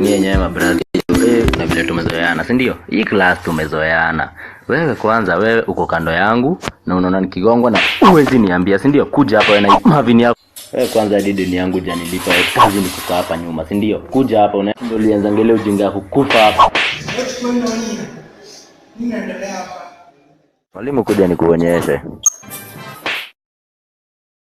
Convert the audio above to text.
Ni yenyewe mabrother. Na vile tumezoeana, si ndio? Hii class tumezoeana. Wewe kwanza, wewe uko kando yangu na unaona nikigongwa na huwezi niambia, si ndio? Kuja hapa wewe na mavini yako. Wewe kwanza dini yangu janilipa kazi ni kukaa hapa nyuma, si ndio? Kuja hapa ndio ulianza ngele ujinga kukufa hapa. Mwalimu kuja nikuonyeshe.